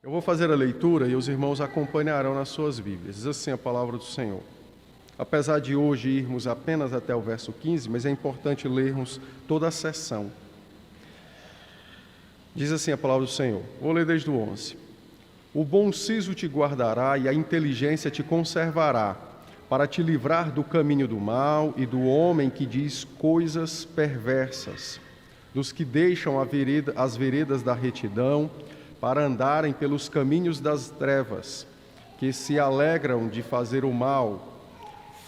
Eu vou fazer a leitura e os irmãos acompanharão nas suas Bíblias. Diz assim a palavra do Senhor. Apesar de hoje irmos apenas até o verso 15, mas é importante lermos toda a sessão. Diz assim a palavra do Senhor. Vou ler desde o 11. O bom siso te guardará e a inteligência te conservará, para te livrar do caminho do mal e do homem que diz coisas perversas, dos que deixam as veredas da retidão, para andarem pelos caminhos das trevas, que se alegram de fazer o mal,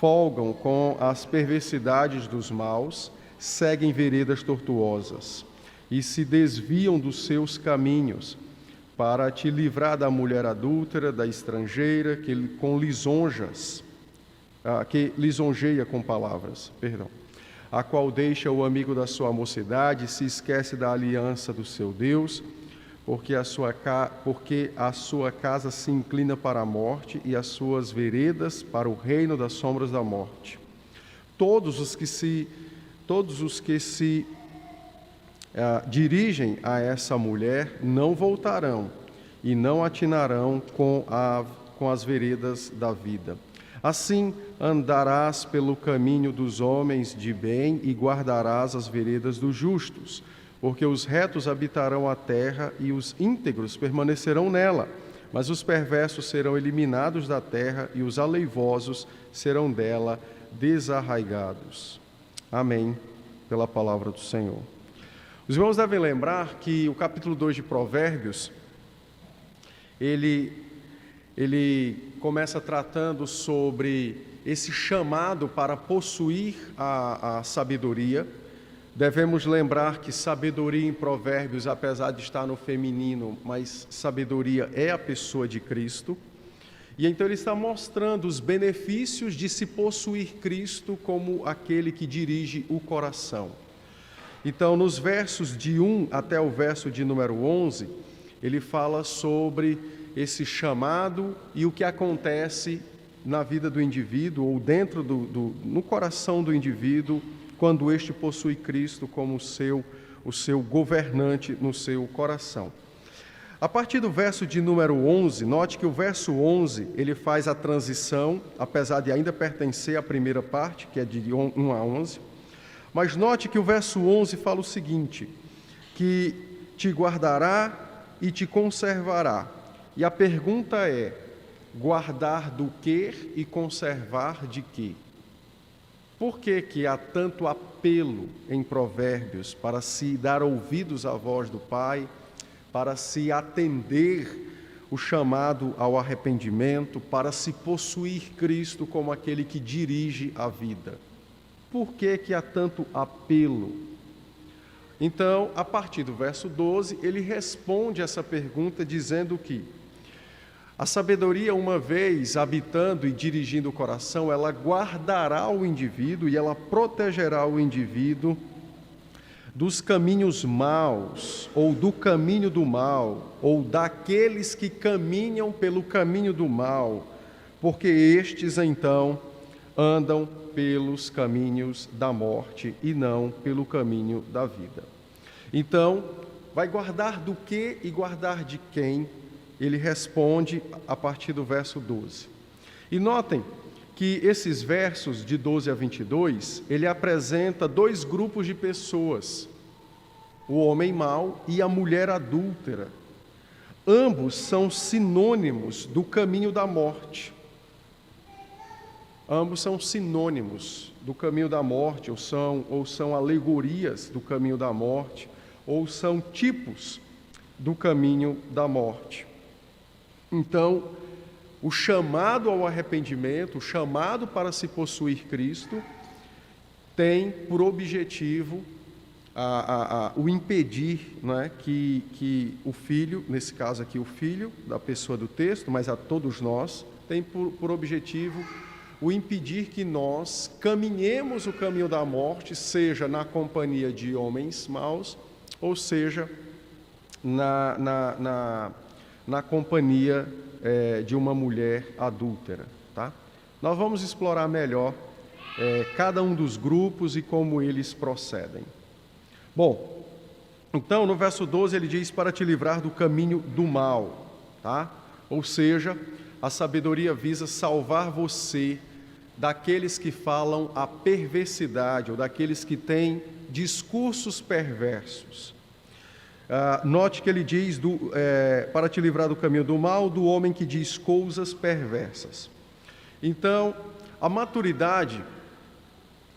folgam com as perversidades dos maus, seguem veredas tortuosas e se desviam dos seus caminhos, para te livrar da mulher adúltera, da estrangeira, que lisonjeia com palavras, a qual deixa o amigo da sua mocidade e se esquece da aliança do seu Deus, porque a sua casa se inclina para a morte e as suas veredas para o reino das sombras da morte. Todos os que se dirigem a essa mulher não voltarão e não atinarão com as veredas da vida. Assim andarás pelo caminho dos homens de bem e guardarás as veredas dos justos, porque os retos habitarão a terra e os íntegros permanecerão nela, mas os perversos serão eliminados da terra e os aleivosos serão dela desarraigados. Amém, pela palavra do Senhor. Os irmãos devem lembrar que o capítulo 2 de Provérbios, ele começa tratando sobre esse chamado para possuir a sabedoria. Devemos lembrar que sabedoria em Provérbios, apesar de estar no feminino, mas sabedoria é a pessoa de Cristo. E então ele está mostrando os benefícios de se possuir Cristo como aquele que dirige o coração. Então, nos versos de 1 até o verso de número 11, ele fala sobre esse chamado e o que acontece na vida do indivíduo ou dentro no coração do indivíduo, quando este possui Cristo como o seu governante no seu coração. A partir do verso de número 11, note que o verso 11, ele faz a transição, apesar de ainda pertencer à primeira parte, que é de 1 a 11, mas note que o verso 11 fala o seguinte, que te guardará e te conservará. E a pergunta é, guardar do que e conservar de quê? Por que há tanto apelo em Provérbios para se dar ouvidos à voz do Pai, para se atender o chamado ao arrependimento, para se possuir Cristo como aquele que dirige a vida? Por que há tanto apelo? Então, a partir do verso 12, ele responde essa pergunta dizendo que a sabedoria, uma vez habitando e dirigindo o coração, ela guardará o indivíduo e ela protegerá o indivíduo dos caminhos maus, ou do caminho do mal, ou daqueles que caminham pelo caminho do mal, porque estes, então, andam pelos caminhos da morte e não pelo caminho da vida. Então, vai guardar do que e guardar de quem? Ele responde a partir do verso 12. E notem que esses versos de 12 a 22, ele apresenta dois grupos de pessoas, o homem mau e a mulher adúltera. Ambos são sinônimos do caminho da morte. Ambos são sinônimos do caminho da morte, ou são alegorias do caminho da morte, ou são tipos do caminho da morte. Então, o chamado ao arrependimento, o chamado para se possuir Cristo, tem por objetivo o impedir, não é, que o filho, nesse caso aqui o filho da pessoa do texto, mas a todos nós, tem por objetivo o impedir que nós caminhemos o caminho da morte, seja na companhia de homens maus, ou seja, na companhia de uma mulher adúltera, tá? Nós vamos explorar melhor cada um dos grupos e como eles procedem. Bom, então no verso 12 ele diz para te livrar do caminho do mal, tá? Ou seja, a sabedoria visa salvar você daqueles que falam a perversidade ou daqueles que têm discursos perversos. Note que ele diz, para te livrar do caminho do mal, do homem que diz coisas perversas. Então, a maturidade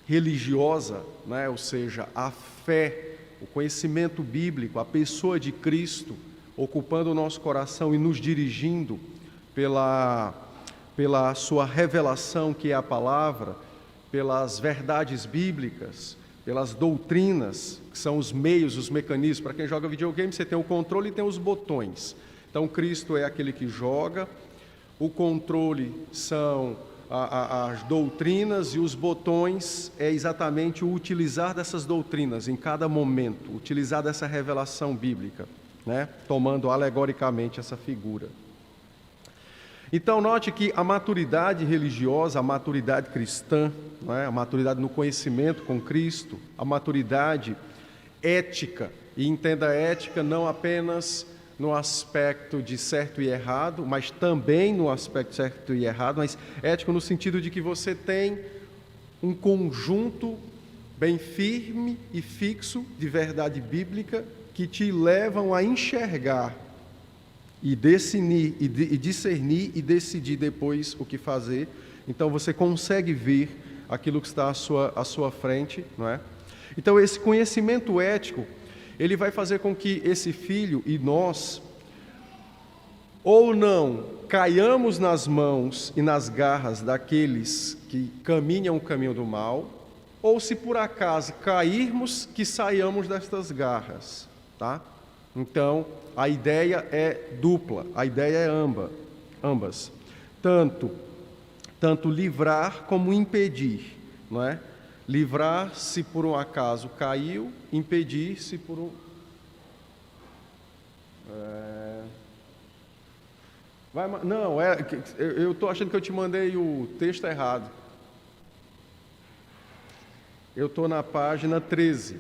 religiosa, né, ou seja, a fé, o conhecimento bíblico, a pessoa de Cristo, ocupando o nosso coração e nos dirigindo pela sua revelação, que é a palavra, pelas verdades bíblicas, pelas doutrinas, que são os meios, os mecanismos. Para quem joga videogame, você tem o controle e tem os botões. Então, Cristo é aquele que joga, o controle são as doutrinas e os botões é exatamente o utilizar dessas doutrinas em cada momento, utilizar dessa revelação bíblica, né? Tomando alegoricamente essa figura. Então, note que a maturidade religiosa, a maturidade cristã, né? A maturidade no conhecimento com Cristo, a maturidade ética, e entenda a ética não apenas no aspecto de certo e errado, mas também no aspecto certo e errado, mas ético no sentido de que você tem um conjunto bem firme e fixo de verdade bíblica que te levam a enxergar e discernir e decidir depois o que fazer. Então você consegue ver aquilo que está à sua frente, não é? Então esse conhecimento ético, ele vai fazer com que esse filho e nós, ou não, caiamos nas mãos e nas garras daqueles que caminham o caminho do mal, ou se por acaso cairmos, que saiamos destas garras, tá? Então, a ideia é dupla, a ideia é ambas. Tanto livrar como impedir, não é? Livrar se por um acaso caiu, impedir se por um... eu estou achando que eu te mandei o texto errado. Eu estou na página 13.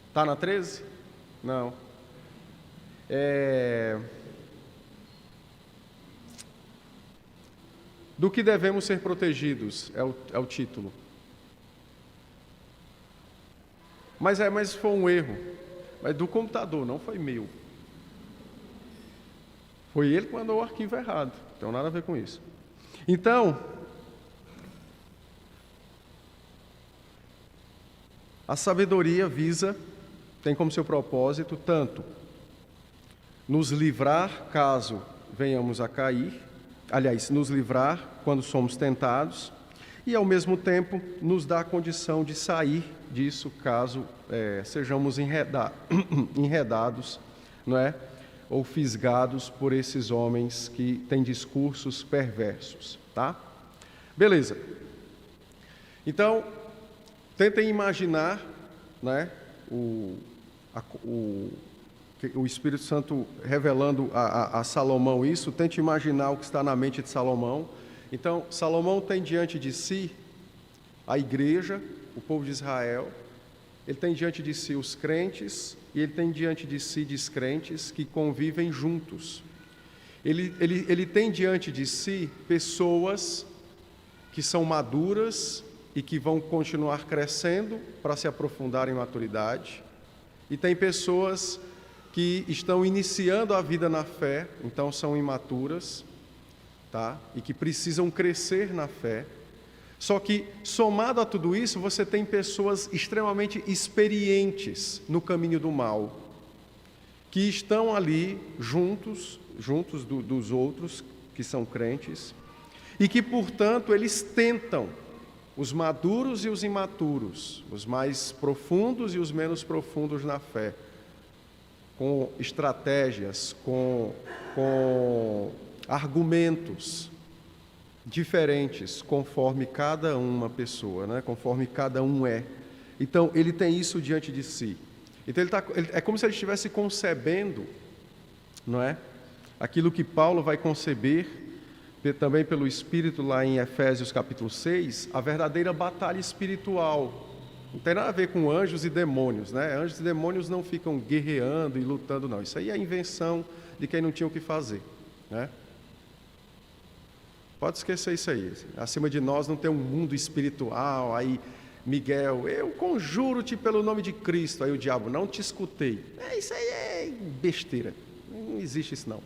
Está na 13? Não. Do que devemos ser protegidos, é o título. Mas foi um erro. Mas do computador, não foi meu. Foi ele que mandou o arquivo errado. Não tem nada a ver com isso. Então, a sabedoria tem como seu propósito tanto nos livrar caso venhamos a cair, nos livrar quando somos tentados, e ao mesmo tempo nos dá a condição de sair disso caso sejamos enredados, não é? Ou fisgados por esses homens que têm discursos perversos, tá? Beleza. Então, tentem imaginar, né, o Espírito Santo revelando a Salomão isso. Tente imaginar o que está na mente de Salomão. Então, Salomão tem diante de si a igreja, o povo de Israel, ele tem diante de si os crentes e ele tem diante de si descrentes que convivem juntos. Ele tem diante de si pessoas que são maduras e que vão continuar crescendo para se aprofundar em maturidade, e tem pessoas que estão iniciando a vida na fé, então são imaturas, tá? E que precisam crescer na fé. Só que, somado a tudo isso, você tem pessoas extremamente experientes no caminho do mal, que estão ali juntos dos outros que são crentes, e que, portanto, eles tentam, os maduros e os imaturos, os mais profundos e os menos profundos na fé, com estratégias, com argumentos diferentes, conforme cada uma pessoa, né? Conforme cada um é. Então, ele tem isso diante de si. Então, é como se ele estivesse concebendo, não é? Aquilo que Paulo vai conceber, também pelo Espírito, lá em Efésios capítulo 6, a verdadeira batalha espiritual, Não tem nada a ver com anjos e demônios, né? Anjos e demônios não ficam guerreando e lutando, não. Isso aí é invenção de quem não tinha o que fazer, né? Pode esquecer isso aí. Acima de nós não tem um mundo espiritual. Aí, Miguel, eu conjuro-te pelo nome de Cristo. Aí o diabo, não te escutei. Isso aí é besteira. Não existe isso, não.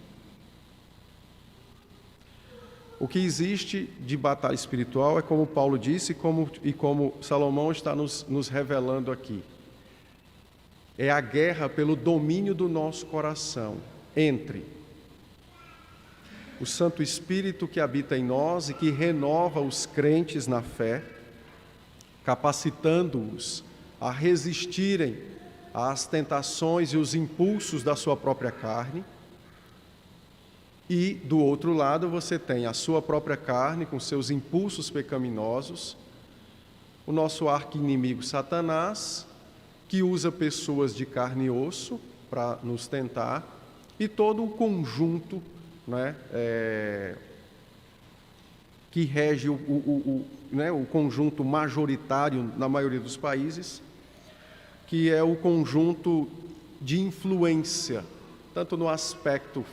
O que existe de batalha espiritual é como Paulo disse e como Salomão está nos revelando aqui. É a guerra pelo domínio do nosso coração entre o Santo Espírito que habita em nós e que renova os crentes na fé, capacitando-os a resistirem às tentações e os impulsos da sua própria carne. E, do outro lado, você tem a sua própria carne com seus impulsos pecaminosos, o nosso arqui-inimigo Satanás, que usa pessoas de carne e osso para nos tentar, e todo o conjunto, né, que rege o conjunto majoritário na maioria dos países, que é o conjunto de influência, tanto no aspecto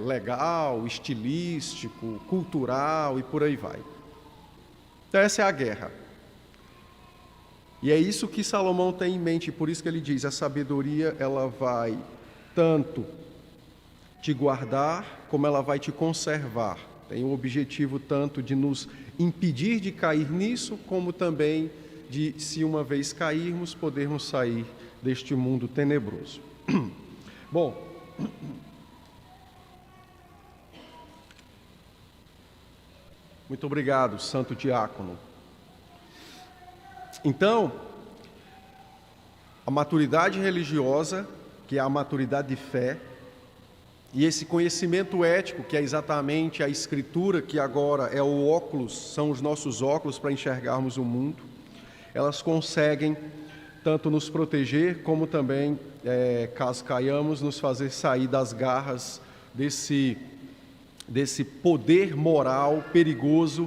legal, estilístico, cultural e por aí vai. Então essa é a guerra. E é isso que Salomão tem em mente, por isso que ele diz, a sabedoria ela vai tanto te guardar, como ela vai te conservar. Tem o objetivo tanto de nos impedir de cair nisso, como também de, se uma vez cairmos, podermos sair deste mundo tenebroso. Bom, muito obrigado, Santo Diácono. Então, a maturidade religiosa, que é a maturidade de fé, e esse conhecimento ético, que é exatamente a Escritura, que agora é o óculos, são os nossos óculos para enxergarmos o mundo, elas conseguem tanto nos proteger, como também, caso caiamos, nos fazer sair das garras desse poder moral perigoso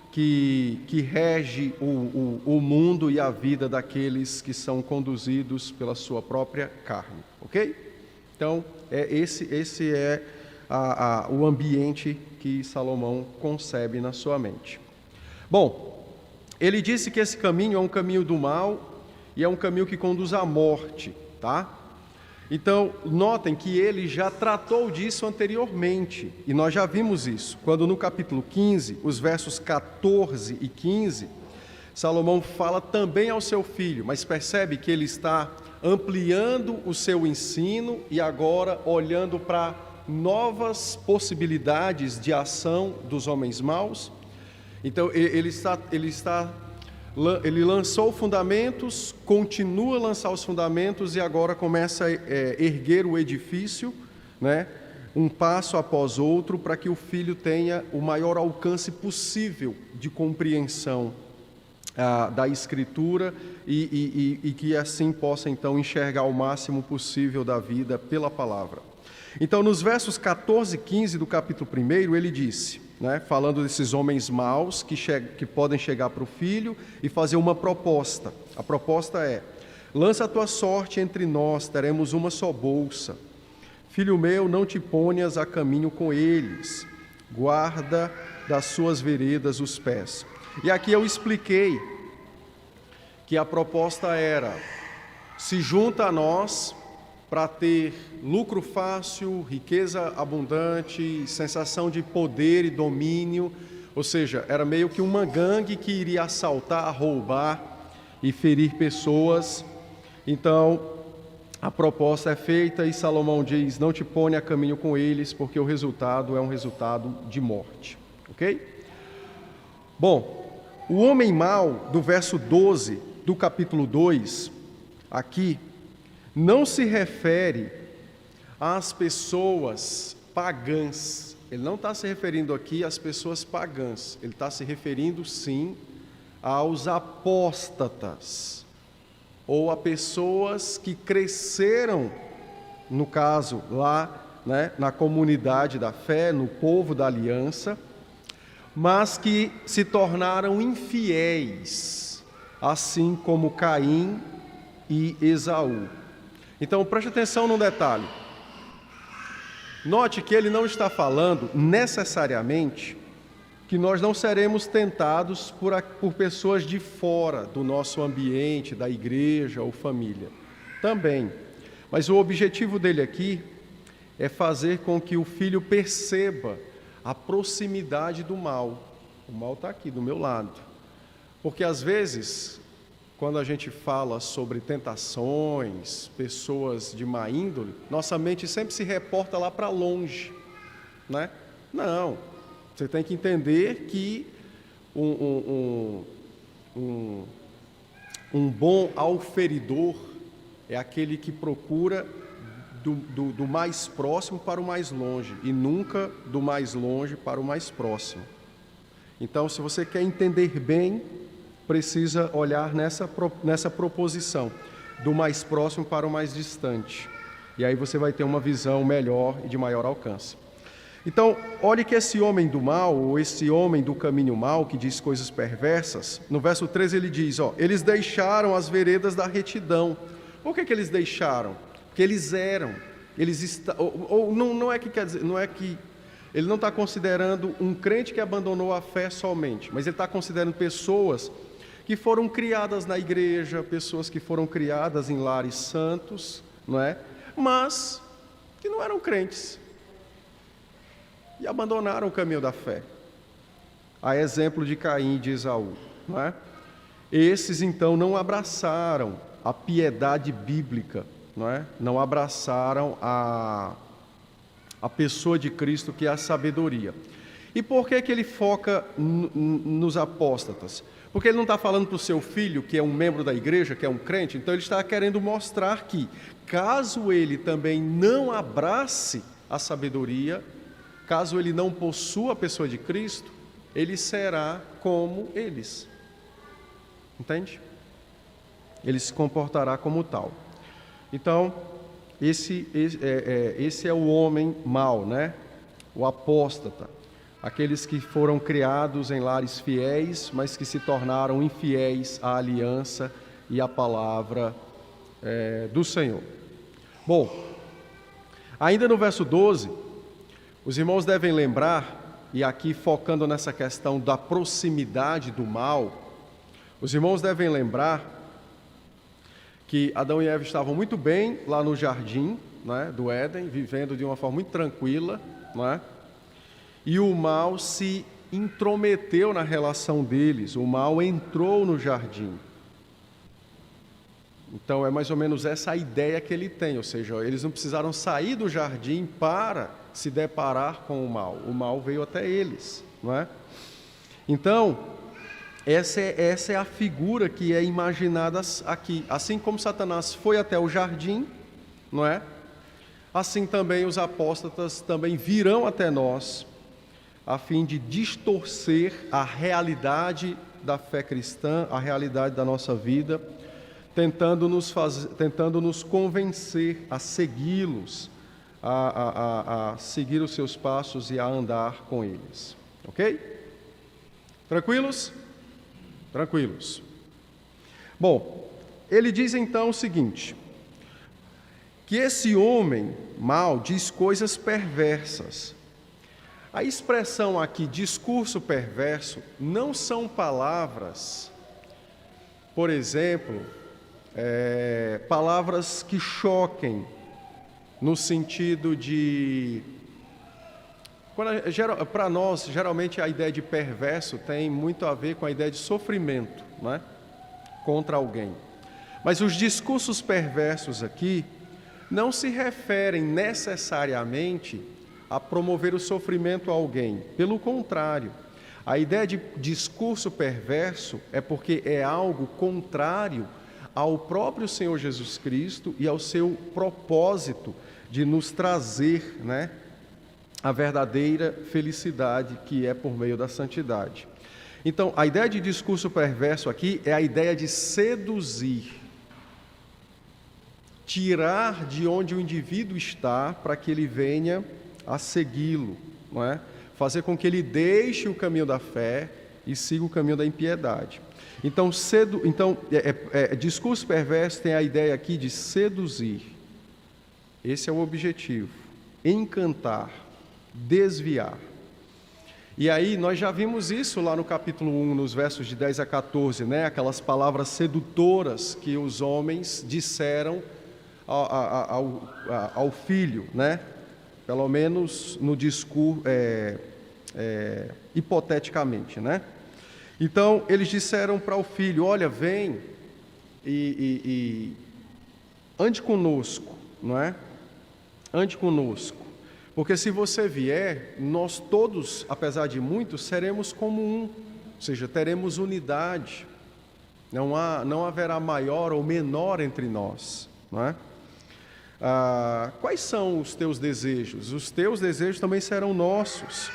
que rege o mundo e a vida daqueles que são conduzidos pela sua própria carne, ok? Então, esse é o ambiente que Salomão concebe na sua mente. Bom, ele disse que esse caminho é um caminho do mal e é um caminho que conduz à morte, tá? Então, notem que ele já tratou disso anteriormente, e nós já vimos isso, quando no capítulo 15, os versos 14 e 15, Salomão fala também ao seu filho, mas percebe que ele está ampliando o seu ensino e agora olhando para novas possibilidades de ação dos homens maus. Então, ele lançou fundamentos, continua a lançar os fundamentos e agora começa a erguer o edifício, né, um passo após outro, para que o filho tenha o maior alcance possível de compreensão da Escritura e que assim possa então enxergar o máximo possível da vida pela palavra. Então, nos versos 14 e 15 do capítulo 1, ele disse, né, falando desses homens maus que podem chegar para o filho e fazer uma proposta. A proposta é: lança a tua sorte entre nós, teremos uma só bolsa. Filho meu, não te ponhas a caminho com eles, guarda das suas veredas os pés. E aqui eu expliquei que a proposta era: se junta a nós para ter lucro fácil, riqueza abundante, sensação de poder e domínio, ou seja, era meio que uma gangue que iria assaltar, roubar e ferir pessoas. Então, a proposta é feita e Salomão diz: não te ponha a caminho com eles, porque o resultado é um resultado de morte, ok? Bom, o homem mau, do verso 12 do capítulo 2, aqui, não se refere às pessoas pagãs. Ele não está se referindo aqui às pessoas pagãs. Ele está se referindo, sim, aos apóstatas, ou a pessoas que cresceram, no caso, lá, né, na comunidade da fé, no povo da aliança, mas que se tornaram infiéis assim como Caim e Esaú. Então, preste atenção num detalhe. Note que ele não está falando necessariamente que nós não seremos tentados por pessoas de fora do nosso ambiente, da igreja ou família. Também. Mas o objetivo dele aqui é fazer com que o filho perceba a proximidade do mal. O mal está aqui do meu lado. Porque às vezes, quando a gente fala sobre tentações, pessoas de má índole, nossa mente sempre se reporta lá para longe, né? Não, você tem que entender que um bom auferidor é aquele que procura do mais próximo para o mais longe, e nunca do mais longe para o mais próximo. Então, se você quer entender bem, precisa olhar nessa proposição, do mais próximo para o mais distante. E aí você vai ter uma visão melhor e de maior alcance. Então, olhe que esse homem do mal, ou esse homem do caminho mau, que diz coisas perversas, no verso 13 ele diz, eles deixaram as veredas da retidão. Por que eles deixaram? Porque eles eram, não é que quer dizer, não é que ele não está considerando um crente que abandonou a fé somente, mas ele está considerando pessoas que foram criadas na igreja, pessoas que foram criadas em lares santos, não é? Mas que não eram crentes e abandonaram o caminho da fé. A exemplo de Caim e de Esaú, não é? Esses então não abraçaram a piedade bíblica, não é? Não abraçaram a pessoa de Cristo, que é a sabedoria. E por que ele foca nos apóstatas? Porque ele não está falando para o seu filho, que é um membro da igreja, que é um crente, então ele está querendo mostrar que, caso ele também não abrace a sabedoria, caso ele não possua a pessoa de Cristo, ele será como eles. Entende? Ele se comportará como tal. Então, esse é o homem mau, né? O apóstata. Aqueles que foram criados em lares fiéis, mas que se tornaram infiéis à aliança e à palavra do Senhor. Bom, ainda no verso 12, os irmãos devem lembrar, e aqui focando nessa questão da proximidade do mal, os irmãos devem lembrar que Adão e Eva estavam muito bem lá no jardim, né, do Éden, vivendo de uma forma muito tranquila, não é? E o mal se intrometeu na relação deles, o mal entrou no jardim. Então é mais ou menos essa a ideia que ele tem, ou seja, eles não precisaram sair do jardim para se deparar com o mal veio até eles, não é? Então, essa é a figura que é imaginada aqui. Assim como Satanás foi até o jardim, não é? Assim também os apóstatas também virão até nós, a fim de distorcer a realidade da fé cristã, a realidade da nossa vida, tentando nos convencer a segui-los, a seguir os seus passos e a andar com eles. Ok? Tranquilos? Tranquilos. Bom, ele diz então o seguinte, que esse homem mau diz coisas perversas. A expressão aqui, discurso perverso, não são palavras, por exemplo, palavras que choquem, no sentido de... Para nós, geralmente a ideia de perverso tem muito a ver com a ideia de sofrimento, não é? Contra alguém. Mas os discursos perversos aqui não se referem necessariamente a promover o sofrimento a alguém. Pelo contrário, a ideia de discurso perverso é porque é algo contrário ao próprio Senhor Jesus Cristo e ao seu propósito de nos trazer, né, a verdadeira felicidade que é por meio da santidade. Então, a ideia de discurso perverso aqui é a ideia de seduzir, tirar de onde o indivíduo está para que ele venha a segui-lo, não é? Fazer com que ele deixe o caminho da fé e siga o caminho da impiedade. Então, discurso perverso tem a ideia aqui de seduzir. Esse é o objetivo. Encantar, desviar. E aí, nós já vimos isso lá no capítulo 1, nos versos de 10 a 14, né? Aquelas palavras sedutoras que os homens disseram ao filho, né? Pelo menos no discurso, hipoteticamente, né? Então, eles disseram para o filho: olha, vem e ande conosco, não é? Ande conosco, porque se você vier, nós todos, apesar de muitos, seremos como um, ou seja, teremos unidade, não haverá maior ou menor entre nós, não é? Quais são os teus desejos? Os teus desejos também serão nossos.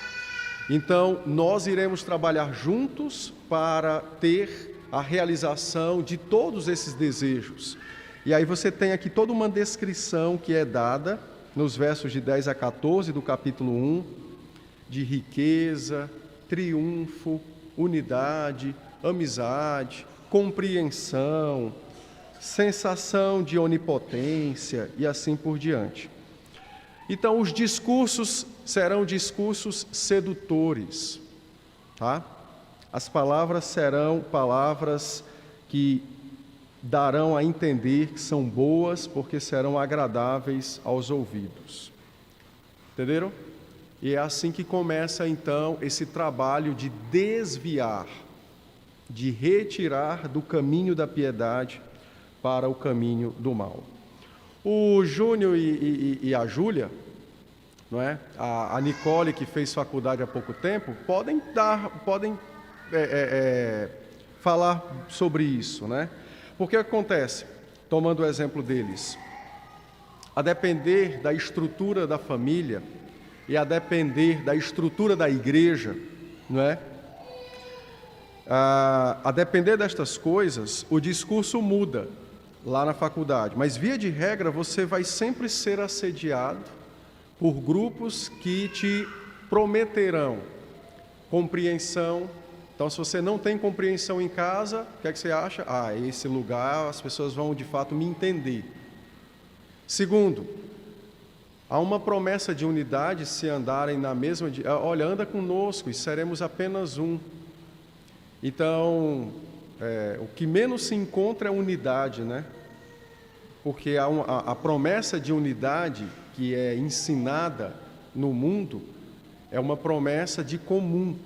Então, nós iremos trabalhar juntos para ter a realização de todos esses desejos. E aí você tem aqui toda uma descrição que é dada nos versos de 10 a 14 do capítulo 1, de riqueza, triunfo, unidade, amizade, compreensão, sensação de onipotência e assim por diante. Então, os discursos serão discursos sedutores, tá? As palavras serão palavras que darão a entender que são boas, porque serão agradáveis aos ouvidos. Entenderam? E é assim que começa, então, esse trabalho de desviar, de retirar do caminho da piedade para o caminho do mal. O Júnior e a Júlia, não é? A Nicole, que fez faculdade há pouco tempo, podem falar sobre isso, né? Porque acontece, tomando o exemplo deles, a depender da estrutura da família e a depender da estrutura da igreja, não é? A depender destas coisas, o discurso muda lá na faculdade, mas via de regra você vai sempre ser assediado por grupos que te prometerão compreensão. Então, se você não tem compreensão em casa, o que é que você acha? Esse lugar as pessoas vão de fato me entender. Segundo, há uma promessa de unidade se andarem na mesma... Olha, anda conosco e seremos apenas um. Então, o que menos se encontra é unidade, né? Porque a promessa de unidade que é ensinada no mundo é uma promessa de comum.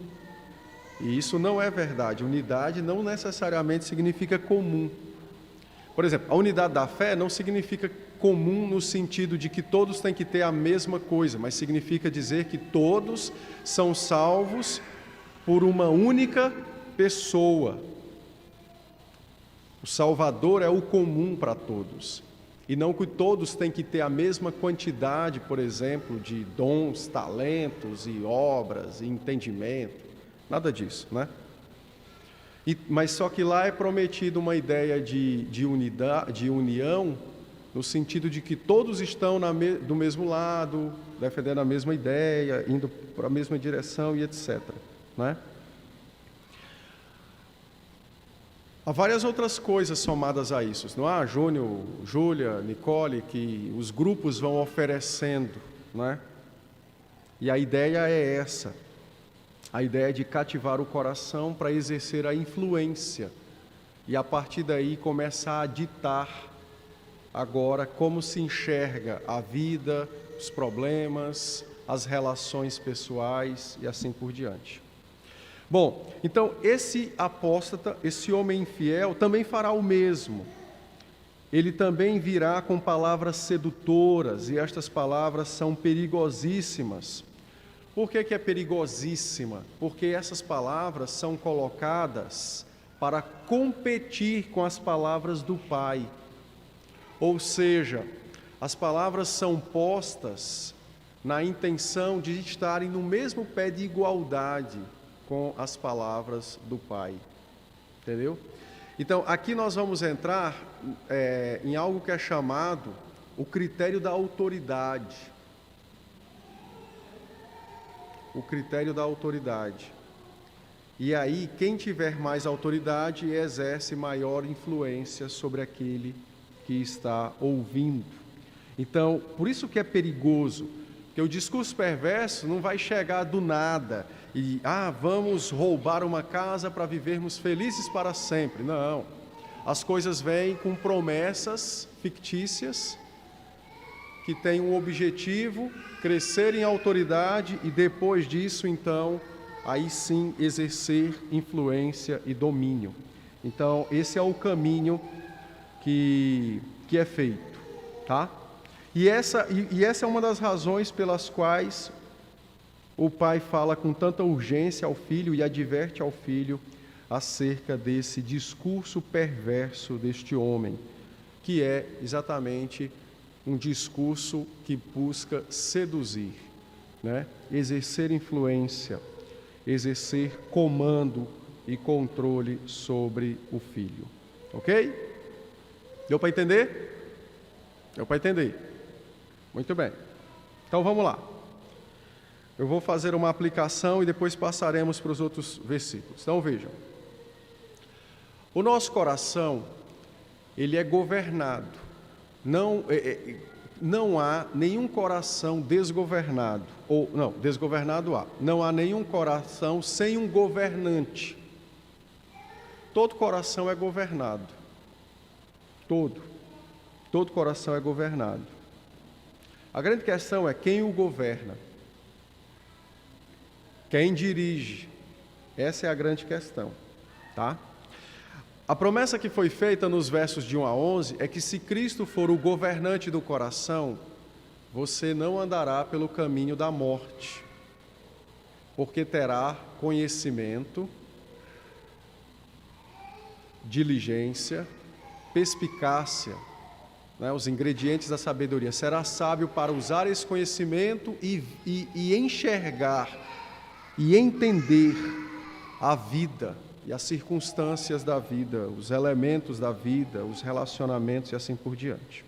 E isso não é verdade. Unidade não necessariamente significa comum. Por exemplo, a unidade da fé não significa comum no sentido de que todos têm que ter a mesma coisa, mas significa dizer que todos são salvos por uma única pessoa. O Salvador é o comum para todos. E não que todos têm que ter a mesma quantidade, por exemplo, de dons, talentos e obras e entendimento. Nada disso, né? Mas só que lá é prometido uma ideia de unidade, de união, no sentido de que todos estão do mesmo lado, defendendo a mesma ideia, indo para a mesma direção e etc., né? Há várias outras coisas somadas a isso, não há? Júnior, Júlia, Nicole, que os grupos vão oferecendo, né? E a ideia é essa, a ideia de cativar o coração para exercer a influência e a partir daí começar a ditar agora como se enxerga a vida, os problemas, as relações pessoais e assim por diante. Bom, então esse apóstata, esse homem infiel, também fará o mesmo. Ele também virá com palavras sedutoras, e estas palavras são perigosíssimas. Por que é perigosíssima? Porque essas palavras são colocadas para competir com as palavras do Pai. Ou seja, as palavras são postas na intenção de estarem no mesmo pé de igualdade com as palavras do Pai, entendeu? Então, aqui nós vamos entrar em algo que é chamado o critério da autoridade. O critério da autoridade. E aí, quem tiver mais autoridade exerce maior influência sobre aquele que está ouvindo. Então, por isso que é perigoso, porque o discurso perverso não vai chegar do nada e, vamos roubar uma casa para vivermos felizes para sempre. Não. As coisas vêm com promessas fictícias que têm um objetivo, crescer em autoridade e depois disso, então, aí sim exercer influência e domínio. Então, esse é o caminho que é feito, tá? E essa é uma das razões pelas quais o pai fala com tanta urgência ao filho e adverte ao filho acerca desse discurso perverso deste homem, que é exatamente um discurso que busca seduzir, né? Exercer influência, exercer comando e controle sobre o filho. Ok? Deu para entender? Deu para entender? Muito bem. Então vamos lá. Eu vou fazer uma aplicação e depois passaremos para os outros versículos. Então vejam. O nosso coração, ele é governado. Não há nenhum coração desgovernado. Desgovernado há. Não há nenhum coração sem um governante. Todo coração é governado. Todo coração é governado. A grande questão é quem o governa. Quem dirige. Essa é a grande questão, tá? A promessa que foi feita nos versos de 1 a 11 é que se Cristo for o governante do coração, você não andará pelo caminho da morte, porque terá conhecimento, diligência, perspicácia, né, os ingredientes da sabedoria. Será sábio para usar esse conhecimento e enxergar e entender a vida e as circunstâncias da vida, os elementos da vida, os relacionamentos e assim por diante.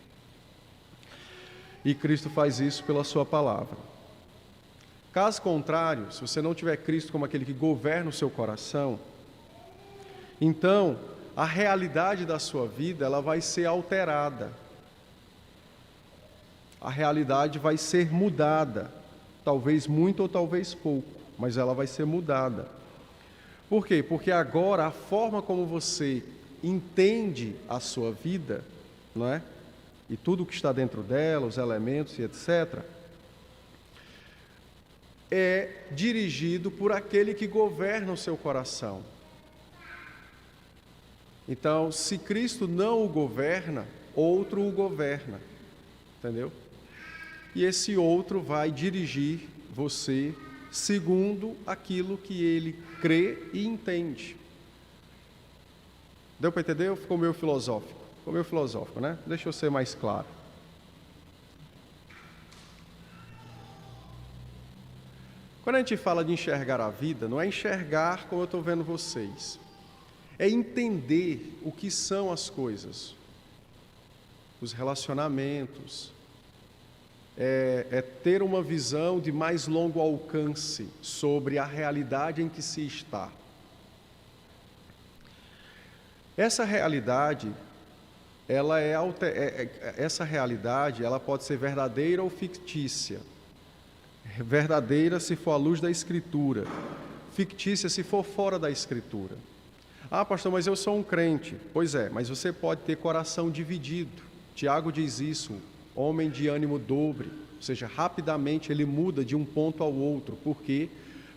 E Cristo faz isso pela sua palavra. Caso contrário, se você não tiver Cristo como aquele que governa o seu coração, então a realidade da sua vida ela vai ser alterada. A realidade vai ser mudada, talvez muito ou talvez pouco, mas ela vai ser mudada. Por quê? Porque agora a forma como você entende a sua vida, não é? E tudo o que está dentro dela, os elementos e etc., é dirigido por aquele que governa o seu coração. Então, se Cristo não o governa, outro o governa, entendeu? E esse outro vai dirigir você segundo aquilo que ele crê e entende. Deu para entender ou ficou meio filosófico? Ficou meio filosófico, né? Deixa eu ser mais claro. Quando a gente fala de enxergar a vida, não é enxergar como eu estou vendo vocês. É entender o que são as coisas, os relacionamentos, é ter uma visão de mais longo alcance sobre a realidade em que se está. Essa realidade, ela pode ser verdadeira ou fictícia. Verdadeira se for à luz da Escritura, fictícia se for fora da Escritura. Pastor, mas eu sou um crente. Pois é, mas você pode ter coração dividido. Tiago diz isso, homem de ânimo dobre, ou seja, rapidamente ele muda de um ponto ao outro. Por quê?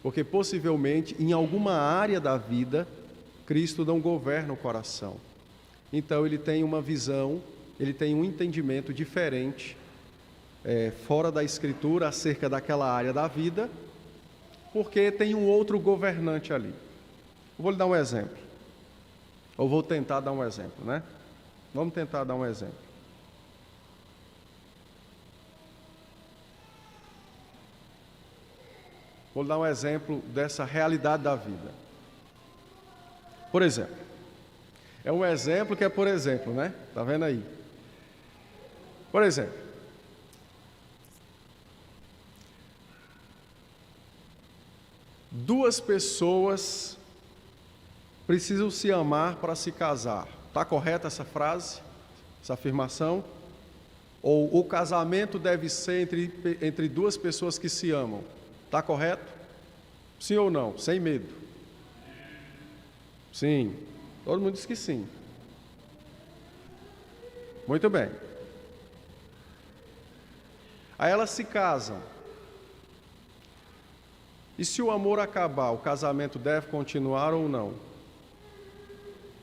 Porque possivelmente em alguma área da vida, Cristo não governa o coração. Então ele tem uma visão, ele tem um entendimento diferente, fora da Escritura, acerca daquela área da vida, porque tem um outro governante ali. Eu vou lhe dar um exemplo. Ou vou tentar dar um exemplo, né? Vamos tentar dar um exemplo. Vou dar um exemplo dessa realidade da vida. Por exemplo, é um exemplo que é por exemplo, né? Tá vendo aí? Por exemplo, duas pessoas precisam se amar para se casar. Está correta essa frase, essa afirmação? Ou o casamento deve ser entre duas pessoas que se amam? Está correto? Sim ou não? Sem medo. Sim. Todo mundo diz que sim. Muito bem. Aí elas se casam. E se o amor acabar, o casamento deve continuar ou não?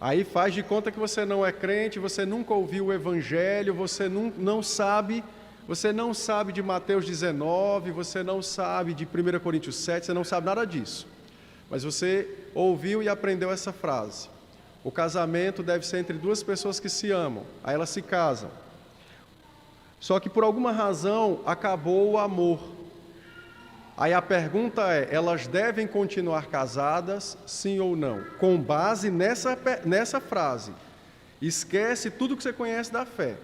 Aí faz de conta que você não é crente, você nunca ouviu o Evangelho, você não sabe de Mateus 19, você não sabe de 1 Coríntios 7, você não sabe nada disso. Mas você ouviu e aprendeu essa frase. O casamento deve ser entre duas pessoas que se amam. Aí elas se casam. Só que por alguma razão acabou o amor. Aí a pergunta é, elas devem continuar casadas, sim ou não? Com base nessa frase. Esquece tudo que você conhece da fé.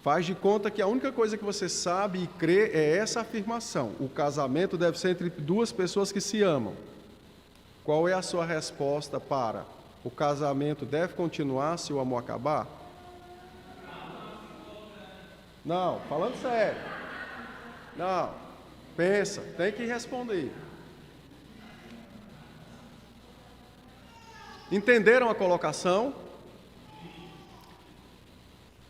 Faz de conta que a única coisa que você sabe e crê é essa afirmação. O casamento deve ser entre duas pessoas que se amam. Qual é a sua resposta para o casamento deve continuar se o amor acabar? Não, falando sério. Não, pensa, tem que responder. Entenderam a colocação?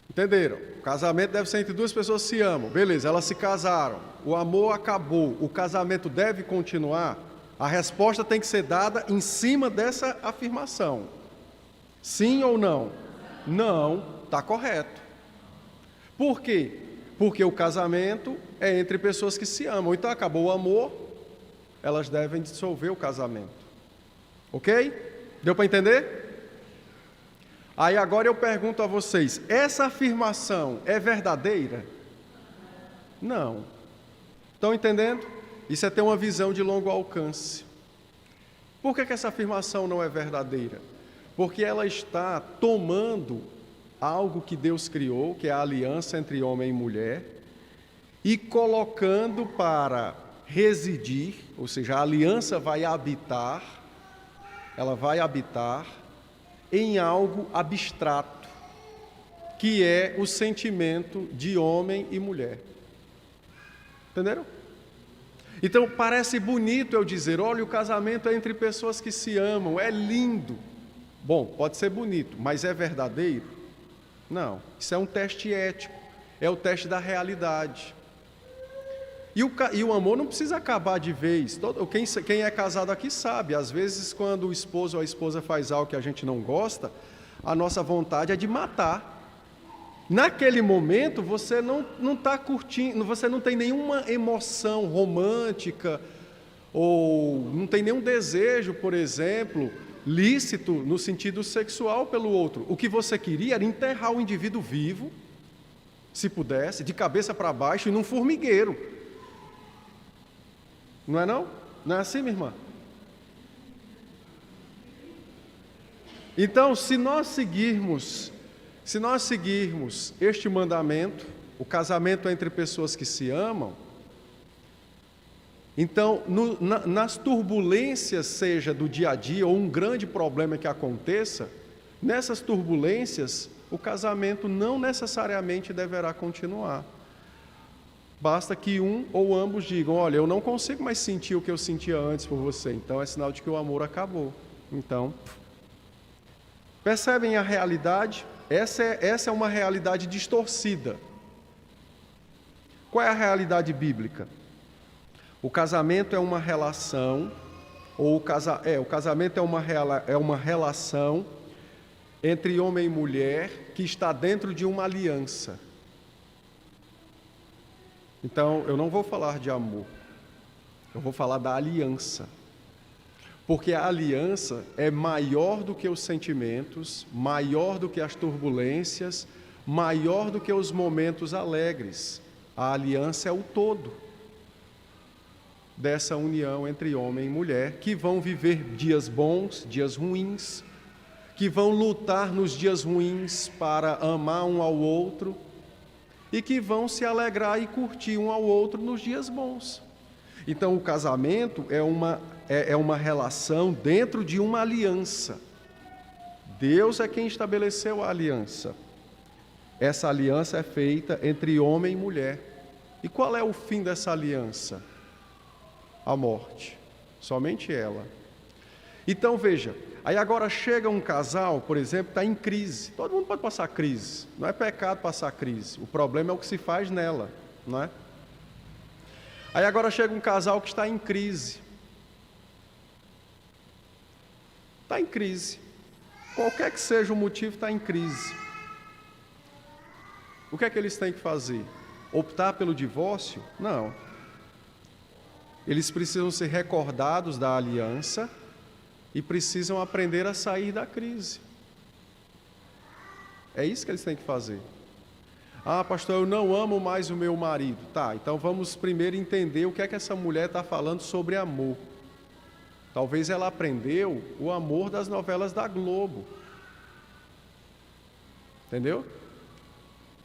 Entenderam? O casamento deve ser entre duas pessoas que se amam. Beleza, elas se casaram. O amor acabou. O casamento deve continuar? A resposta tem que ser dada em cima dessa afirmação. Sim ou não? Não, está correto. Por quê? Porque o casamento é entre pessoas que se amam. Então acabou o amor, elas devem dissolver o casamento. Ok? Deu para entender? Aí agora eu pergunto a vocês, essa afirmação é verdadeira? Não. Estão entendendo? Isso é ter uma visão de longo alcance. Por que essa afirmação não é verdadeira? Porque ela está tomando algo que Deus criou, que é a aliança entre homem e mulher, e colocando para residir, ou seja, a aliança vai habitar, ela vai habitar em algo abstrato, que é o sentimento de homem e mulher. Entenderam? Então parece bonito eu dizer, olha, o casamento é entre pessoas que se amam, é lindo. Bom, pode ser bonito, mas é verdadeiro? Não, isso é um teste ético, é o teste da realidade. E o amor não precisa acabar de vez. Quem é casado aqui sabe, às vezes quando o esposo ou a esposa faz algo que a gente não gosta, a nossa vontade é de matar. Naquele momento você não está curtindo, você não tem nenhuma emoção romântica, ou não tem nenhum desejo, por exemplo, lícito no sentido sexual pelo outro. O que você queria era enterrar o indivíduo vivo, se pudesse, de cabeça para baixo e num formigueiro. Não é não? Não é assim, minha irmã? Então, se nós seguirmos este mandamento, o casamento entre pessoas que se amam, então, nas turbulências, seja do dia a dia, ou um grande problema que aconteça, nessas turbulências, o casamento não necessariamente deverá continuar. Basta que um ou ambos digam, olha, eu não consigo mais sentir o que eu sentia antes por você, então é sinal de que o amor acabou. Então, percebem a realidade? Essa é uma realidade distorcida. Qual é a realidade bíblica? O casamento é uma relação, o casamento é uma relação entre homem e mulher que está dentro de uma aliança. Então, eu não vou falar de amor, eu vou falar da aliança. Porque a aliança é maior do que os sentimentos, maior do que as turbulências, maior do que os momentos alegres. A aliança é o todo dessa união entre homem e mulher, que vão viver dias bons, dias ruins, que vão lutar nos dias ruins para amar um ao outro e que vão se alegrar e curtir um ao outro nos dias bons. Então, o casamento é uma relação dentro de uma aliança. Deus é quem estabeleceu a aliança. Essa aliança é feita entre homem e mulher. E qual é o fim dessa aliança? A morte. Somente ela. Então veja, aí agora chega um casal, por exemplo, está em crise. Todo mundo pode passar crise. Não é pecado passar crise. O problema é o que se faz nela, não é? Aí agora chega um casal que está em crise. Está em crise. Qualquer que seja o motivo, está em crise. O que é que eles têm que fazer? Optar pelo divórcio? Não. Eles precisam ser recordados da aliança e precisam aprender a sair da crise. É isso que eles têm que fazer. Ah, pastor, eu não amo mais o meu marido. Tá, então vamos primeiro entender o que é que essa mulher está falando sobre amor. Talvez ela aprendeu o amor das novelas da Globo. Entendeu?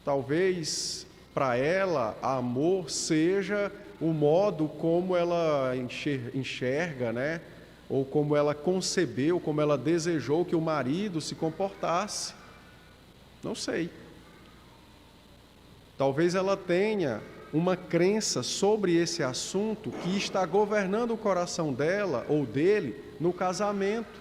Talvez para ela amor seja o modo como ela enxerga, né? Ou como ela concebeu, como ela desejou que o marido se comportasse. Não sei. Talvez ela tenha uma crença sobre esse assunto que está governando o coração dela ou dele no casamento.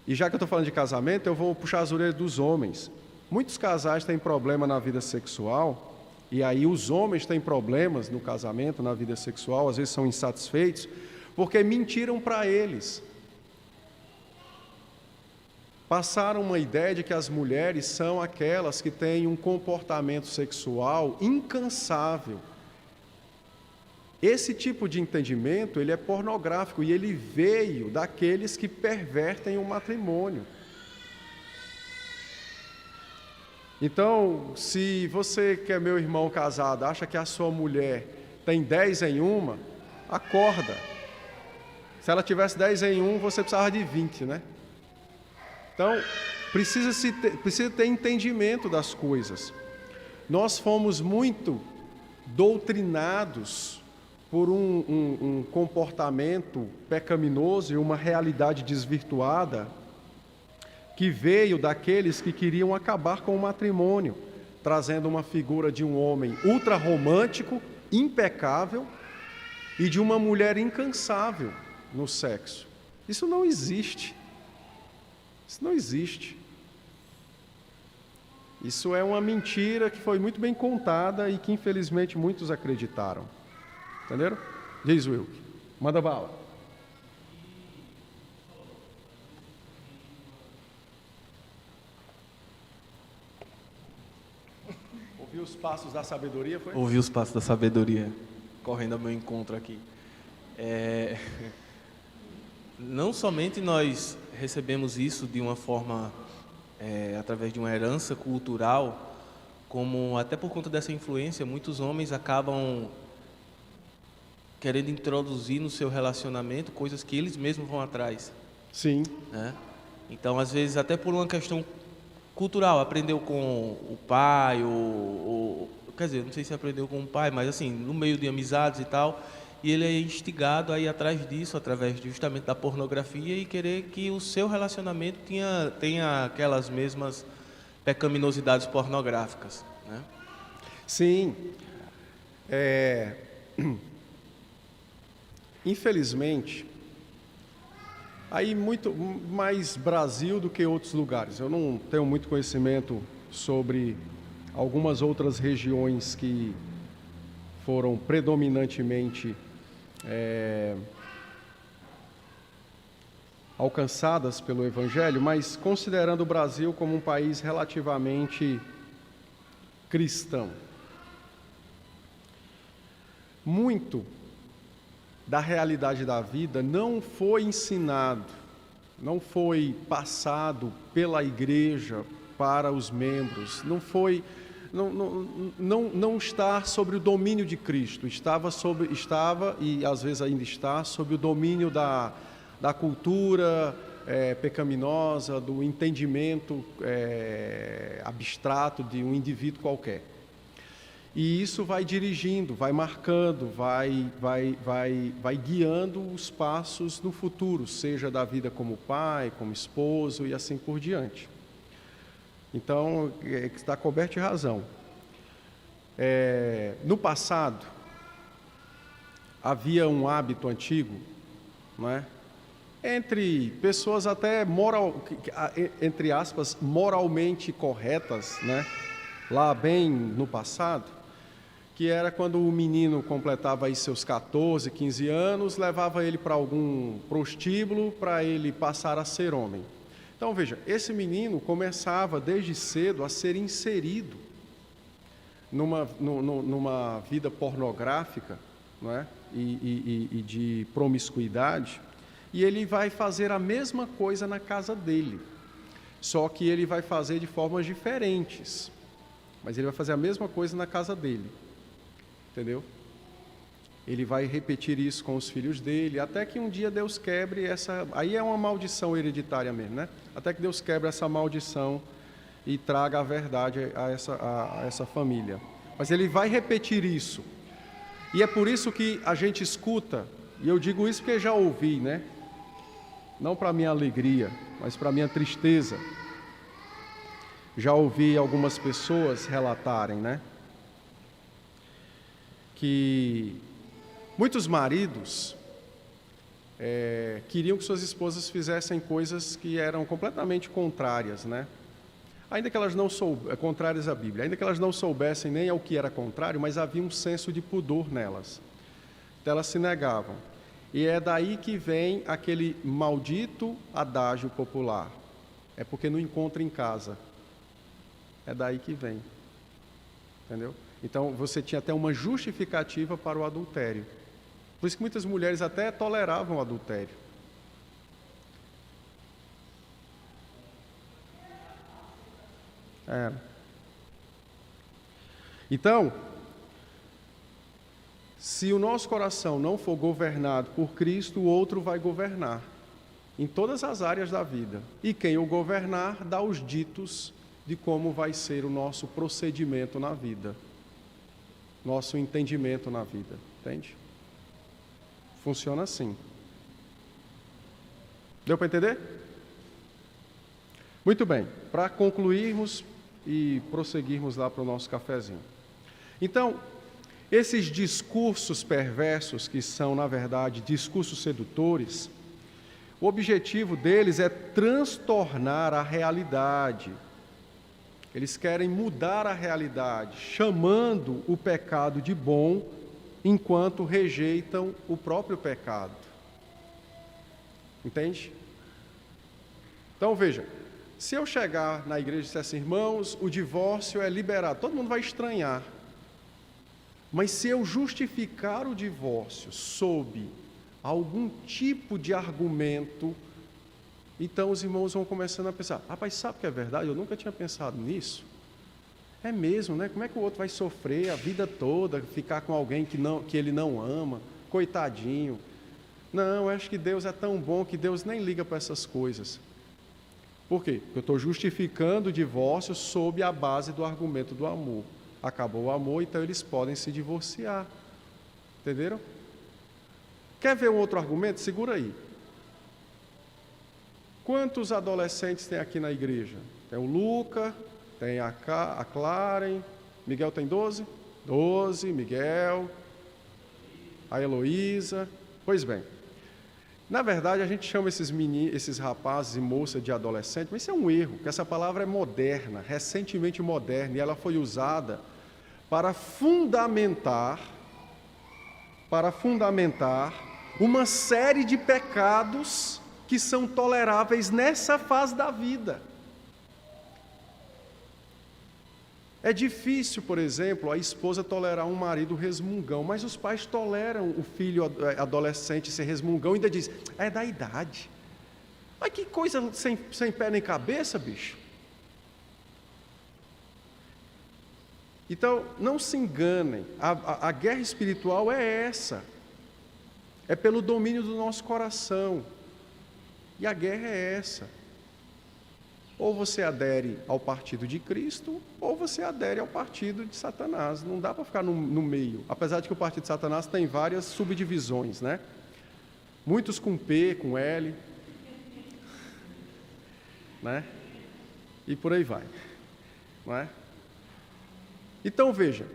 E já que eu estou falando de casamento, eu vou puxar as orelhas dos homens. Muitos casais têm problema na vida sexual, e aí os homens têm problemas no casamento, na vida sexual, às vezes são insatisfeitos, porque mentiram para eles. Passaram uma ideia de que as mulheres são aquelas que têm um comportamento sexual incansável. Esse tipo de entendimento, ele é pornográfico e ele veio daqueles que pervertem o matrimônio. Então, se você que é meu irmão casado, acha que a sua mulher tem 10 em uma, acorda. Se ela tivesse 10 em um, você precisava de 20, né? Então, precisa ter entendimento das coisas. Nós fomos muito doutrinados por um comportamento pecaminoso e uma realidade desvirtuada que veio daqueles que queriam acabar com o matrimônio, trazendo uma figura de um homem ultra-romântico, impecável, e de uma mulher incansável no sexo. Isso não existe. Isso não existe. Isso é uma mentira que foi muito bem contada e que infelizmente muitos acreditaram. Entenderam? Diz Wilk. Manda bala. Ouviu os passos da sabedoria, foi? Ouvi os passos da sabedoria, correndo ao meu encontro aqui. Não somente nós recebemos isso de uma forma, através de uma herança cultural, como até por conta dessa influência, muitos homens acabam querendo introduzir no seu relacionamento coisas que eles mesmos vão atrás. Sim. Né? Então, às vezes, até por uma questão cultural, aprendeu com o pai, quer dizer, não sei se aprendeu com o pai, mas assim, no meio de amizades e tal, e ele é instigado a ir atrás disso, através justamente da pornografia e querer que o seu relacionamento tenha aquelas mesmas pecaminosidades pornográficas, né? Sim. Infelizmente, aí muito mais Brasil do que outros lugares. Eu não tenho muito conhecimento sobre algumas outras regiões que foram predominantemente alcançadas pelo Evangelho, mas considerando o Brasil como um país relativamente cristão. Muito da realidade da vida não foi ensinado, não foi passado pela igreja para os membros, não está sobre o domínio de Cristo, estava e às vezes ainda está sob o domínio da cultura pecaminosa, do entendimento abstrato de um indivíduo qualquer. E isso vai dirigindo, vai marcando, vai guiando os passos no futuro, seja da vida como pai, como esposo e assim por diante. Então, está coberto de razão. No passado, havia um hábito antigo, não é? Entre pessoas até entre aspas, moralmente corretas, né? Lá bem no passado, que era quando o menino completava aí seus 14, 15 anos, levava ele para algum prostíbulo para ele passar a ser homem. Então, veja, esse menino começava desde cedo a ser inserido numa vida pornográfica, não é? E de promiscuidade, e ele vai fazer a mesma coisa na casa dele, só que ele vai fazer de formas diferentes, mas ele vai fazer a mesma coisa na casa dele. Entendeu? Ele vai repetir isso com os filhos dele, até que um dia Deus quebre essa... Aí é uma maldição hereditária mesmo, né? Até que Deus quebre essa maldição e traga a verdade a essa família. Mas ele vai repetir isso. E é por isso que a gente escuta, e eu digo isso porque já ouvi, né? Não para minha alegria, mas para minha tristeza. Já ouvi algumas pessoas relatarem, né? Que muitos maridos queriam que suas esposas fizessem coisas que eram completamente contrárias, né? Ainda que elas não contrárias à Bíblia, ainda que elas não soubessem nem ao que era contrário, mas havia um senso de pudor nelas. Então elas se negavam. E é daí que vem aquele maldito adágio popular: é porque não encontra em casa. É daí que vem. Entendeu? Então, você tinha até uma justificativa para o adultério. Por isso que muitas mulheres até toleravam o adultério. Então, se o nosso coração não for governado por Cristo, o outro vai governar em todas as áreas da vida. E quem o governar dá os ditos de como vai ser o nosso procedimento na vida. Nosso entendimento na vida, entende? Funciona assim. Deu para entender? Muito bem, para concluirmos e prosseguirmos lá para o nosso cafezinho. Então, esses discursos perversos, que são, na verdade, discursos sedutores, o objetivo deles é transtornar a realidade. Eles querem mudar a realidade, chamando o pecado de bom, enquanto rejeitam o próprio pecado. Entende? Então, veja, se eu chegar na igreja e disser assim: irmãos, o divórcio é liberado, todo mundo vai estranhar. Mas se eu justificar o divórcio sob algum tipo de argumento, então os irmãos vão começando a pensar: rapaz, sabe que é verdade? Eu nunca tinha pensado nisso. É mesmo, né? Como é que o outro vai sofrer a vida toda, ficar com alguém que ele não ama? Coitadinho. Não, eu acho que Deus é tão bom que Deus nem liga para essas coisas. Por quê? Porque eu estou justificando o divórcio sob a base do argumento do amor. Acabou o amor, então eles podem se divorciar. Entenderam? Quer ver um outro argumento? Segura aí. Quantos adolescentes tem aqui na igreja? Tem o Luca, tem a Claren, Miguel tem 12? 12, Miguel, a Heloísa. Pois bem, na verdade a gente chama esses rapazes e moças de adolescente, mas isso é um erro, porque essa palavra é moderna, recentemente moderna, e ela foi usada para fundamentar uma série de pecados que são toleráveis nessa fase da vida. É difícil, por exemplo, a esposa tolerar um marido resmungão, mas os pais toleram o filho adolescente ser resmungão e ainda diz: é da idade. Mas que coisa sem pé nem cabeça, bicho. Então, não se enganem, a guerra espiritual é essa. É pelo domínio do nosso coração. E a guerra é essa. Ou você adere ao partido de Cristo, ou você adere ao partido de Satanás. Não dá para ficar no meio. Apesar de que o partido de Satanás tem várias subdivisões, né? Muitos com P, com L, né? E por aí vai, não é? Então veja,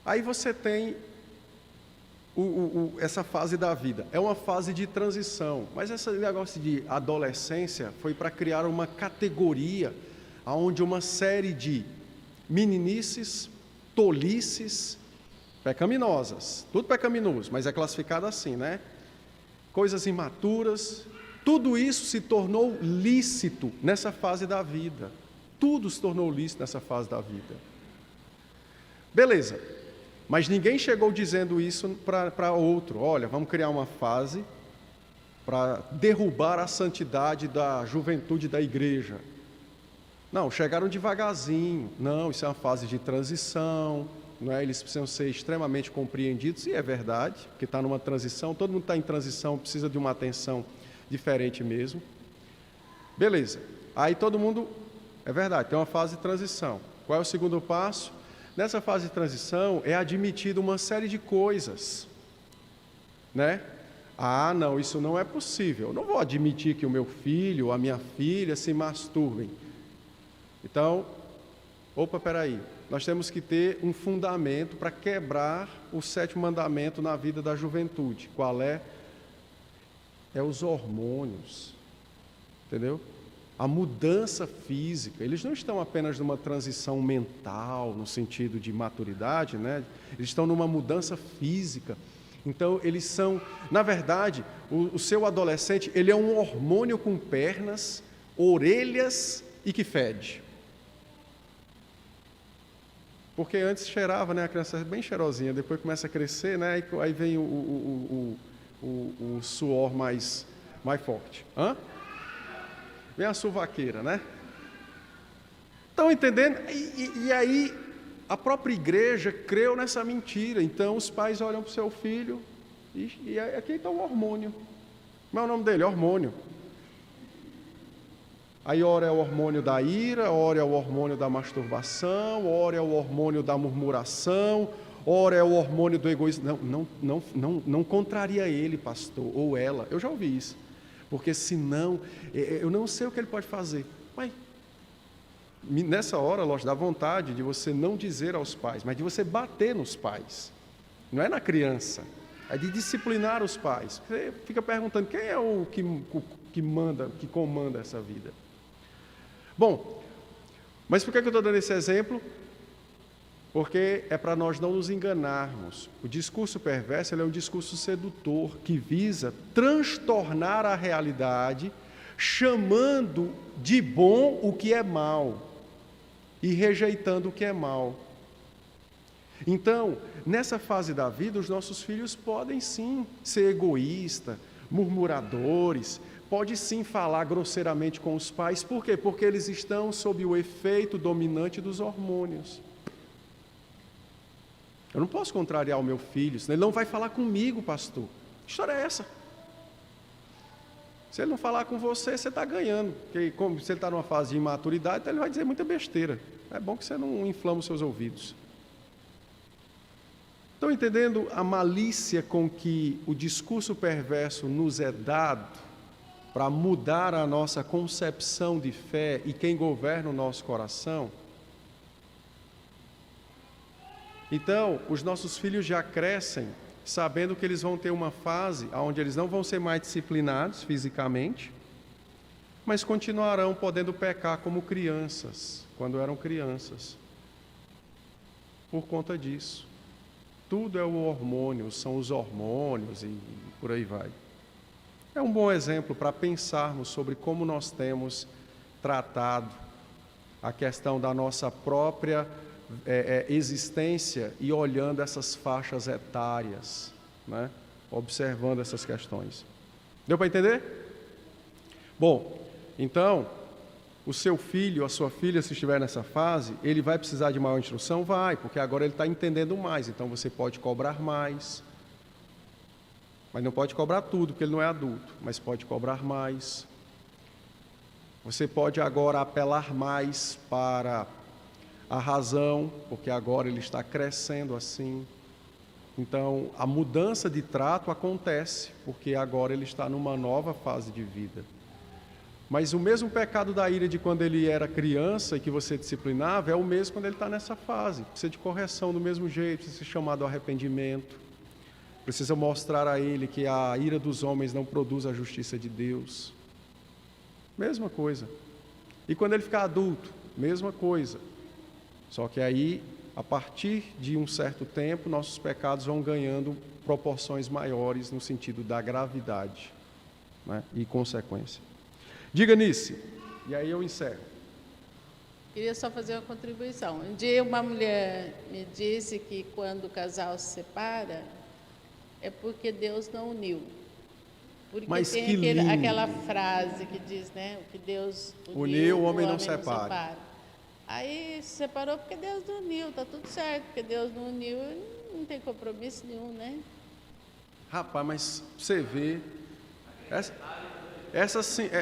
aí você tem essa fase da vida, é uma fase de transição, mas esse negócio de adolescência foi para criar uma categoria onde uma série de meninices, tolices, pecaminosas, tudo pecaminoso, mas é classificado assim, né? Coisas imaturas, tudo isso se tornou lícito nessa fase da vida. Tudo se tornou lícito nessa fase da vida. Beleza, mas ninguém chegou dizendo isso para outro. Olha, vamos criar uma fase para derrubar a santidade da juventude da igreja. Não, chegaram devagarzinho. Não, isso é uma fase de transição, não é? Eles precisam ser extremamente compreendidos, e é verdade, porque está numa transição, todo mundo está em transição, precisa de uma atenção diferente mesmo. Beleza, aí todo mundo, é verdade, tem uma fase de transição. Qual é o segundo passo? Nessa fase de transição é admitido uma série de coisas, né? Ah, não, isso não é possível. Eu não vou admitir que o meu filho ou a minha filha se masturbem. Então, peraí, nós temos que ter um fundamento para quebrar o 7º mandamento na vida da juventude. Qual é? É os hormônios, entendeu? A mudança física. Eles não estão apenas numa transição mental, no sentido de maturidade, né? Eles estão numa mudança física. Então, eles são, na verdade, o seu adolescente, ele é um hormônio com pernas, orelhas e que fede. Porque antes cheirava, né? A criança é bem cheirosinha, depois começa a crescer, né? Aí vem o suor mais forte. Vem a suvaqueira, né? Estão entendendo? E aí, a própria igreja creu nessa mentira. Então, os pais olham para o seu filho e aqui está o hormônio. Como é o nome dele? Hormônio. Aí, ora é o hormônio da ira, ora é o hormônio da masturbação, ora é o hormônio da murmuração, ora é o hormônio do egoísmo. Não contraria ele, pastor, ou ela. Eu já ouvi isso. Porque senão, eu não sei o que ele pode fazer. Mas, nessa hora, lógico, dá vontade de você não dizer aos pais, mas de você bater nos pais. Não é na criança, é de disciplinar os pais. Você fica perguntando, quem é o que manda, que comanda essa vida? Bom, mas por que eu estou dando esse exemplo? Porque é para nós não nos enganarmos. O discurso perverso, ele é um discurso sedutor, que visa transtornar a realidade, chamando de bom o que é mal e rejeitando o que é mal. Então, nessa fase da vida, os nossos filhos podem sim ser egoístas, murmuradores, pode sim falar grosseiramente com os pais. Por quê? Porque eles estão sob o efeito dominante dos hormônios. Eu não posso contrariar o meu filho, senão ele não vai falar comigo, pastor. Que história é essa? Se ele não falar com você, você está ganhando. Porque como se ele está numa fase de imaturidade, então ele vai dizer muita besteira. É bom que você não inflama os seus ouvidos. Estão entendendo a malícia com que o discurso perverso nos é dado para mudar a nossa concepção de fé e quem governa o nosso coração? Então, os nossos filhos já crescem sabendo que eles vão ter uma fase onde eles não vão ser mais disciplinados fisicamente, mas continuarão podendo pecar como crianças, quando eram crianças. Por conta disso. Tudo é o hormônio, são os hormônios e por aí vai. É um bom exemplo para pensarmos sobre como nós temos tratado a questão da nossa própria existência e olhando essas faixas etárias, né? Observando essas questões. Deu para entender? Bom, então, o seu filho, a sua filha, se estiver nessa fase, ele vai precisar de maior instrução? Vai, porque agora ele está entendendo mais, então você pode cobrar mais. Mas não pode cobrar tudo, porque ele não é adulto, mas pode cobrar mais. Você pode agora apelar mais para a razão, porque agora ele está crescendo assim. Então, a mudança de trato acontece, porque agora ele está numa nova fase de vida. Mas o mesmo pecado da ira de quando ele era criança e que você disciplinava, é o mesmo quando ele está nessa fase. Precisa de correção do mesmo jeito, precisa ser chamado ao arrependimento. Precisa mostrar a ele que a ira dos homens não produz a justiça de Deus. Mesma coisa. E quando ele ficar adulto, mesma coisa. Só que aí, a partir de um certo tempo, nossos pecados vão ganhando proporções maiores no sentido da gravidade, né, e consequência. Diga, Nice, e aí eu encerro. Queria só fazer uma contribuição. Um dia uma mulher me disse que quando o casal se separa, é porque Deus não uniu. Porque Mas tem que lindo. aquela frase que diz, né? O que Deus Uniu, o homem não separa. Aí se separou porque Deus não uniu, tá tudo certo, porque Deus não uniu, não tem compromisso nenhum, né? Rapaz, mas você vê...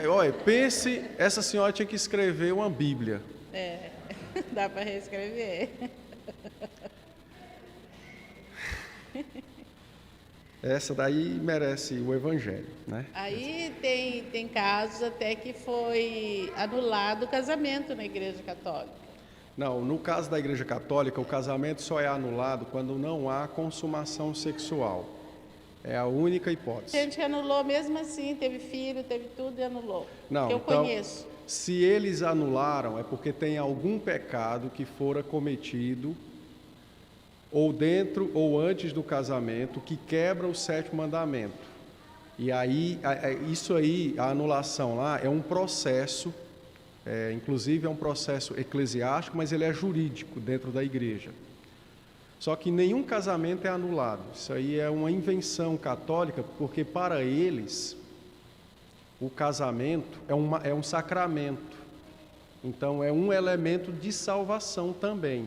olha, pense, essa senhora tinha que escrever uma Bíblia. É, dá para reescrever. Essa daí merece o Evangelho, né? Aí tem casos até que foi anulado o casamento na Igreja Católica. Não, no caso da Igreja Católica, o casamento só é anulado quando não há consumação sexual. É a única hipótese. Gente que anulou mesmo assim, teve filho, teve tudo e anulou. Não, que eu então, conheço. se eles anularam, é porque tem algum pecado que fora cometido ou dentro ou antes do casamento que quebra o 7º mandamento. E aí, isso aí, a anulação lá é um processo, inclusive é um processo eclesiástico, mas ele é jurídico dentro da igreja. Só que nenhum casamento é anulado. Isso aí é uma invenção católica, porque para eles o casamento é um sacramento. Então é um elemento de salvação também.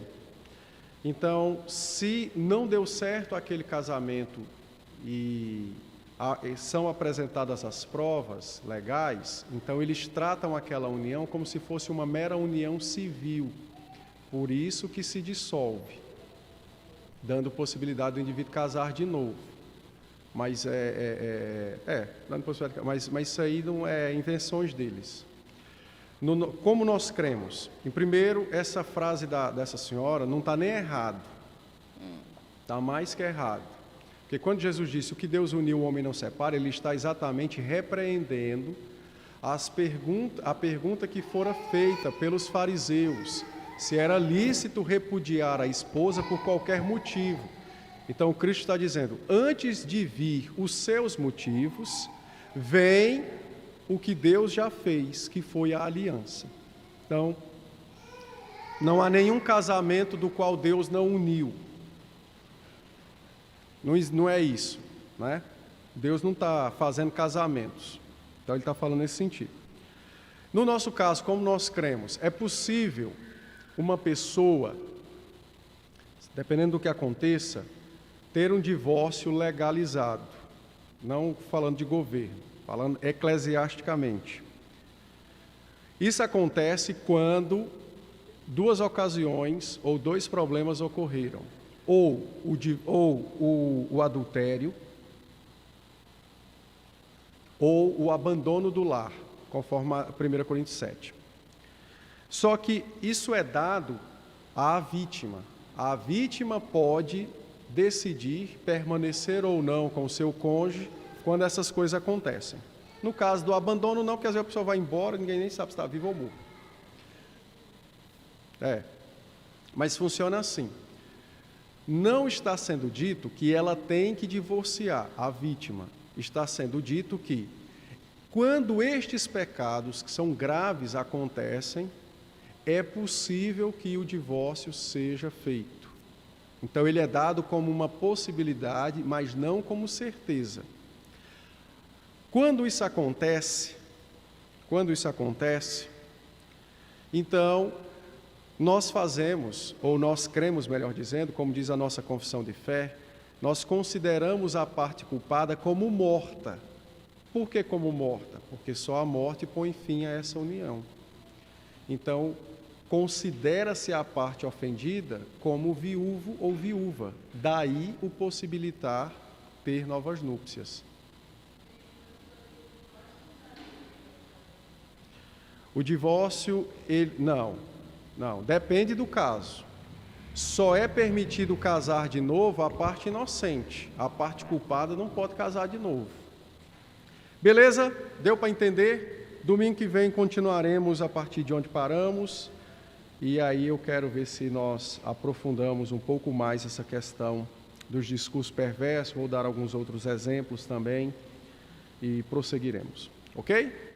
Então, se não deu certo aquele casamento e são apresentadas as provas legais, então eles tratam aquela união como se fosse uma mera união civil. Por isso que se dissolve, dando possibilidade do indivíduo casar de novo. Mas dando possibilidade, mas isso aí não é invenções deles. Como nós cremos? Em primeiro, essa frase dessa senhora não está nem errado. Está mais que errado. Porque quando Jesus disse, o que Deus uniu, o homem não separa, ele está exatamente repreendendo a pergunta que fora feita pelos fariseus, se era lícito repudiar a esposa por qualquer motivo. Então, Cristo está dizendo, antes de vir os seus motivos, vem o que Deus já fez, que foi a aliança. Então, não há nenhum casamento do qual Deus não uniu. Não é isso, né? Deus não está fazendo casamentos. Então, ele está falando nesse sentido. No nosso caso, como nós cremos, é possível uma pessoa, dependendo do que aconteça, ter um divórcio legalizado. Não falando de governo, falando eclesiasticamente. Isso acontece quando 2 ocasiões ou 2 problemas ocorreram. Ou o adultério, ou o abandono do lar, conforme 1 Coríntios 7. Só que isso é dado à vítima. A vítima pode decidir permanecer ou não com o seu cônjuge quando essas coisas acontecem. No caso do abandono, não, porque às vezes a pessoa vai embora, ninguém nem sabe se está vivo ou morto. Mas funciona assim. Não está sendo dito que ela tem que divorciar a vítima. Está sendo dito que, quando estes pecados, que são graves, acontecem, é possível que o divórcio seja feito. Então, ele é dado como uma possibilidade, mas não como certeza. Quando isso acontece, então, nós fazemos, ou nós cremos, melhor dizendo, como diz a nossa confissão de fé, nós consideramos a parte culpada como morta. Por que como morta? Porque só a morte põe fim a essa união. Então, considera-se a parte ofendida como viúvo ou viúva. Daí o possibilitar ter novas núpcias. O divórcio, não, depende do caso. Só é permitido casar de novo a parte inocente. A parte culpada não pode casar de novo. Beleza? Deu para entender? Domingo que vem continuaremos a partir de onde paramos. E aí eu quero ver se nós aprofundamos um pouco mais essa questão dos discursos perversos. Vou dar alguns outros exemplos também. E prosseguiremos. Ok?